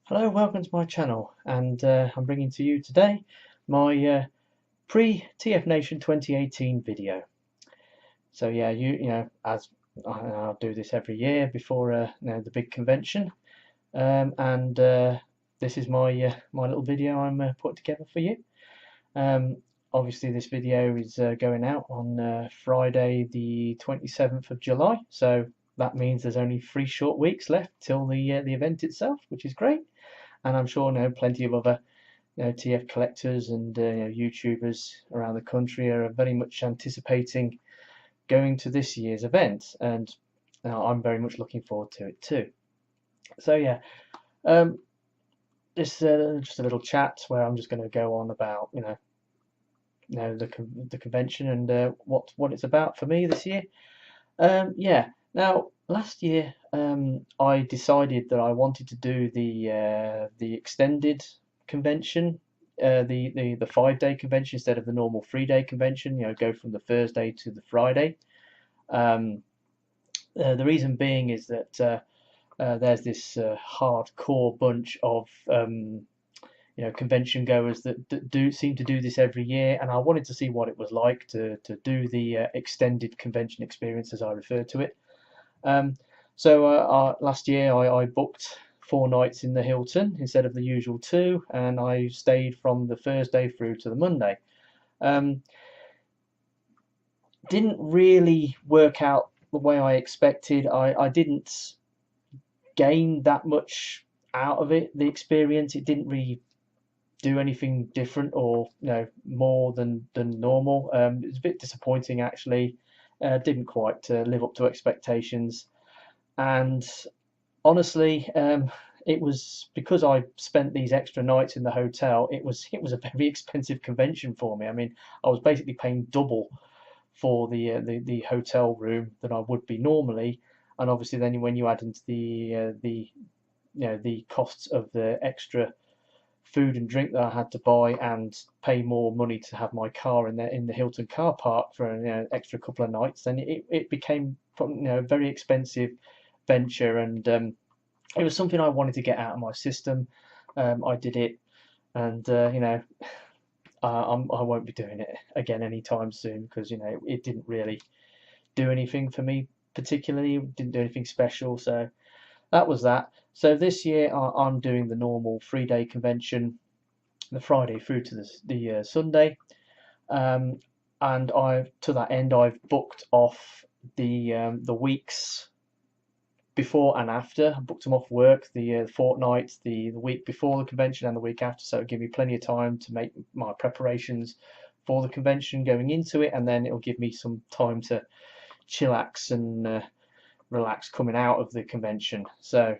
Hello, welcome to my channel, and I'm bringing to you today my pre TF Nation 2018 video. So yeah, as I'll do this every year before the big convention, and this is my little video I'm putting together for you. Obviously, this video is going out on Friday, the 27th of July. So that means there's only 3 short weeks left till the event itself, which is great. And I'm sure plenty of other TF collectors and YouTubers around the country are very much anticipating going to this year's event, and I'm very much looking forward to it too. So yeah, this just a little chat where I'm just going to go on about the convention and what it's about for me this year. Yeah. Now, last year, I decided that I wanted to do the extended convention, the 5-day convention instead of the normal 3-day convention. Go from the Thursday to the Friday. The reason being is that there's this hardcore bunch of convention goers that do seem to do this every year, and I wanted to see what it was like to do the extended convention experience, as I refer to it. So last year I booked 4 nights in the Hilton instead of the usual 2, and I stayed from the Thursday through to the Monday. Didn't really work out the way I expected. I didn't gain that much out of it, the experience. It didn't really do anything different or more than normal. It was a bit disappointing, actually. Didn't quite live up to expectations, and honestly, it was because I spent these extra nights in the hotel. It was a very expensive convention for me. I mean, I was basically paying double for the hotel room than I would be normally, and obviously then when you add into the costs of the extra food and drink that I had to buy and pay more money to have my car in the Hilton car park for an extra couple of nights, then it became a very expensive venture, and it was something I wanted to get out of my system. I did it, and I won't be doing it again anytime soon because it didn't really do anything for me particularly. It didn't do anything special, so that was that. So this year I'm doing the normal 3-day convention, the Friday through to the Sunday, and to that end I've booked off the weeks before and after. I booked them off work, the fortnight, the week before the convention and the week after, so it'll give me plenty of time to make my preparations for the convention going into it, and then it'll give me some time to chillax and relax coming out of the convention. So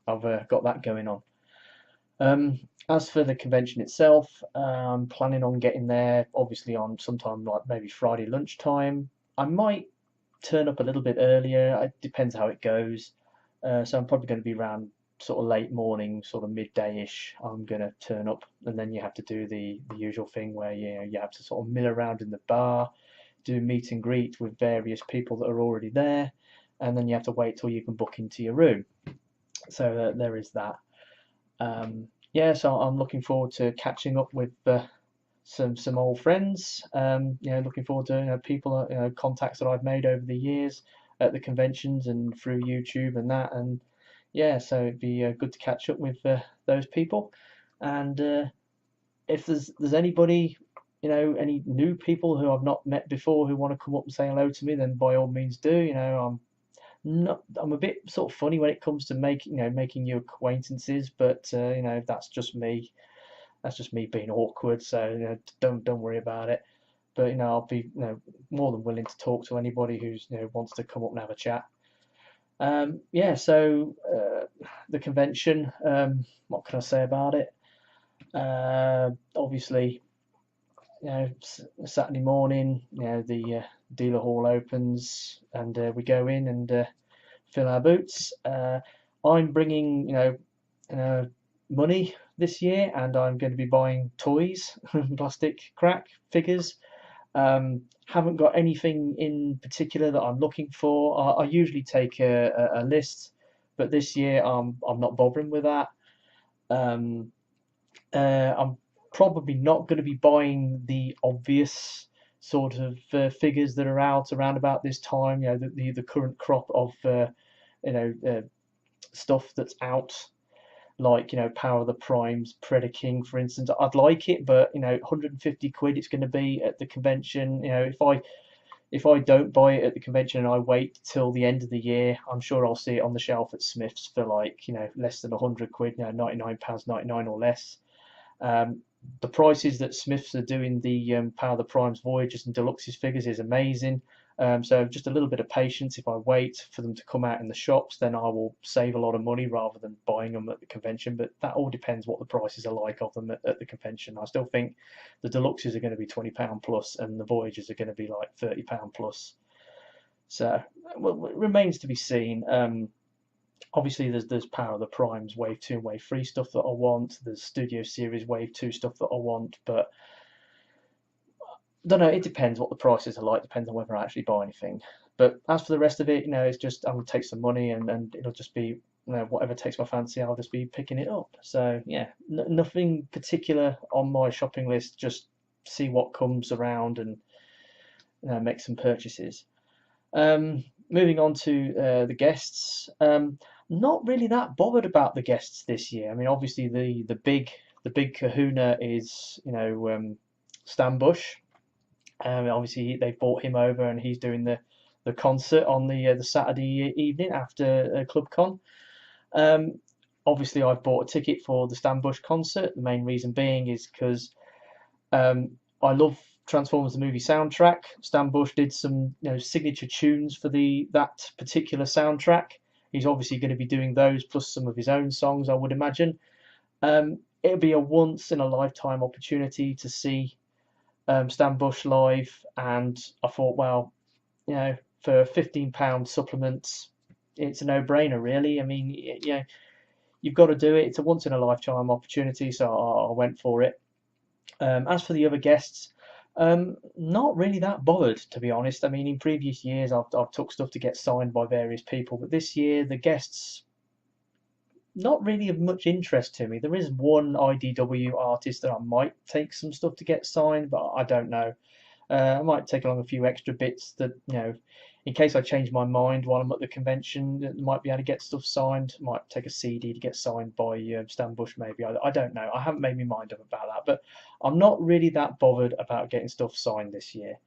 I've got that going on. As for the convention itself, I'm planning on getting there obviously on sometime like maybe Friday lunchtime. I might turn up a little bit earlier. It depends how it goes. So I'm probably going to be around sort of late morning, sort of midday-ish. I'm going to turn up, and then you have to do the usual thing where you have to sort of mill around in the bar, do meet and greet with various people that are already there, and then you have to wait till you can book into your room. So there is that. Yeah, so I'm looking forward to catching up with some old friends. Looking forward to people, contacts that I've made over the years at the conventions and through YouTube and that. And yeah, so it'd be good to catch up with those people. And if there's anybody, any new people who I've not met before who want to come up and say hello to me, then by all means do. I'm a bit sort of funny when it comes to making new acquaintances, but that's just me. That's just me being awkward. So don't worry about it. But I'll be more than willing to talk to anybody who's wants to come up and have a chat. Yeah. So the convention. What can I say about it? Obviously, Saturday morning, the dealer hall opens and we go in and fill our boots. I'm bringing money this year, and I'm going to be buying toys, plastic crack figures. Haven't got anything in particular that I'm looking for. I usually take a list, but this year I'm not bothering with that. Um, I'm probably not going to be buying the obvious sort of figures that are out around about this time. You know, the current crop of you know stuff that's out, like, you know, Power of the Primes, Predator King, for instance. I'd like it, but, you know, 150 quid it's going to be at the convention. You know, if I don't buy it at the convention and I wait till the end of the year, I'm sure I'll see it on the shelf at Smith's for, like, you know, less than 100 quid, you know, £99.99 or less. Um, the prices that Smiths are doing the Power of the Primes Voyagers and Deluxes figures is amazing. So just a little bit of patience. If I wait for them to come out in the shops, then I will save a lot of money rather than buying them at the convention. But that all depends what the prices are like of them at the convention. I still think the Deluxes are going to be £20 plus, and the Voyagers are going to be like £30 plus. So, well, it remains to be seen. Obviously, there's Power of the Primes Wave 2 and Wave 3 stuff that I want. There's Studio Series Wave 2 stuff that I want, but I don't know, it depends what the prices are like, depends on whether I actually buy anything. But as for the rest of it, you know, it's just I'm gonna take some money, and it'll just be, you know, whatever takes my fancy, I'll just be picking it up. So yeah, nothing particular on my shopping list, just see what comes around and, you know, make some purchases. Moving on to the guests. Not really that bothered about the guests this year. I mean, obviously the big kahuna is, you know, Stan Bush. Obviously they brought him over and he's doing the concert on the Saturday evening after ClubCon. Um, Obviously I've bought a ticket for the Stan Bush concert. The main reason being is because I love Transformers the movie soundtrack. Stan Bush did some, you know, signature tunes for that particular soundtrack. He's obviously going to be doing those plus some of his own songs, I would imagine. It'll be a once in a lifetime opportunity to see Stan Bush live, and I thought, well, you know, for £15 supplements, it's a no-brainer, really. I mean, you know, you've got to do it. It's a once in a lifetime opportunity, so I went for it. As for the other guests, not really that bothered, to be honest. I mean, in previous years, I've took stuff to get signed by various people, but this year the guests not really of much interest to me. There is one IDW artist that I might take some stuff to get signed, but I don't know. I might take along a few extra bits that, you know, in case I change my mind while I'm at the convention, might be able to get stuff signed. Might take a CD to get signed by Stan Bush, maybe. I don't know. I haven't made my mind up about that, but I'm not really that bothered about getting stuff signed this year.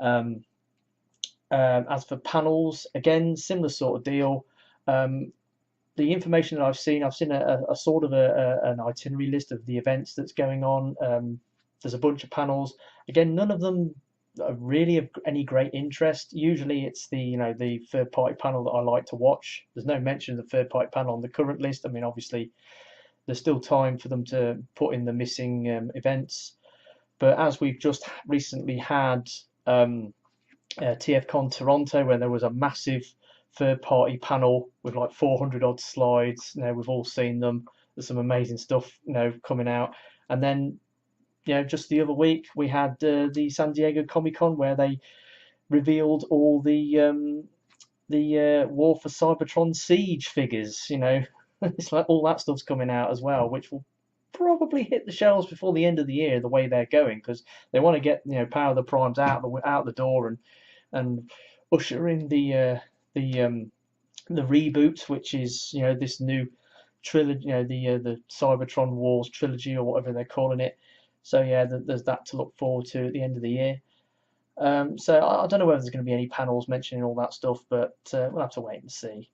As for panels, again, similar sort of deal. The information that I've seen a sort of an itinerary list of the events that's going on. There's a bunch of panels. Again, none of them are really of any great interest. Usually, it's the third party panel that I like to watch. There's no mention of the third party panel on the current list. I mean, obviously, there's still time for them to put in the missing events. But as we've just recently had TFCon Toronto, where there was a massive third-party panel with like 400 odd slides. You know, we've all seen them. There's some amazing stuff, you know, coming out. And then, you know, just the other week we had the San Diego Comic Con, where they revealed all the War for Cybertron Siege figures. You know, it's like all that stuff's coming out as well, which will probably hit the shelves before the end of the year, the way they're going, because they want to get, you know, Power of the Primes out the door and usher in the reboot, which is, you know, this new trilogy, you know, the Cybertron Wars trilogy or whatever they're calling it. So yeah, there's that to look forward to at the end of the year. So I don't know whether there's going to be any panels mentioning all that stuff, but we'll have to wait and see.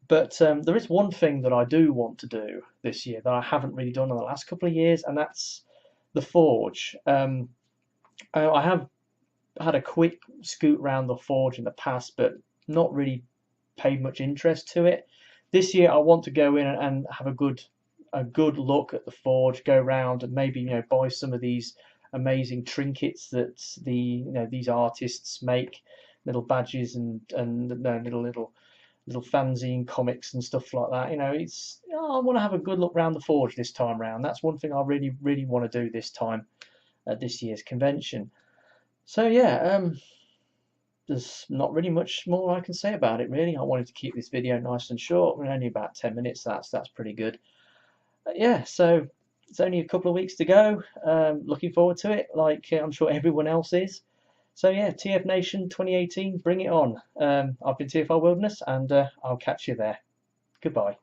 But there is one thing that I do want to do this year that I haven't really done in the last couple of years, and that's the Forge. I have had a quick scoot round the Forge in the past, but not really paid much interest to it. This year I want to go in and have a good look at the Forge, go around and maybe, you know, buy some of these amazing trinkets that these artists make, little badges and little fanzine comics and stuff like that. You know, I want to have a good look around the Forge this time round. That's one thing I really want to do this time at this year's convention. So yeah, there's not really much more I can say about it, really. I wanted to keep this video nice and short. We're only about 10 minutes. That's pretty good. Yeah, so it's only a couple of weeks to go. Looking forward to it, like I'm sure everyone else is. So yeah, TF Nation 2018, bring it on. I've been TFR Wilderness, and I'll catch you there. Goodbye.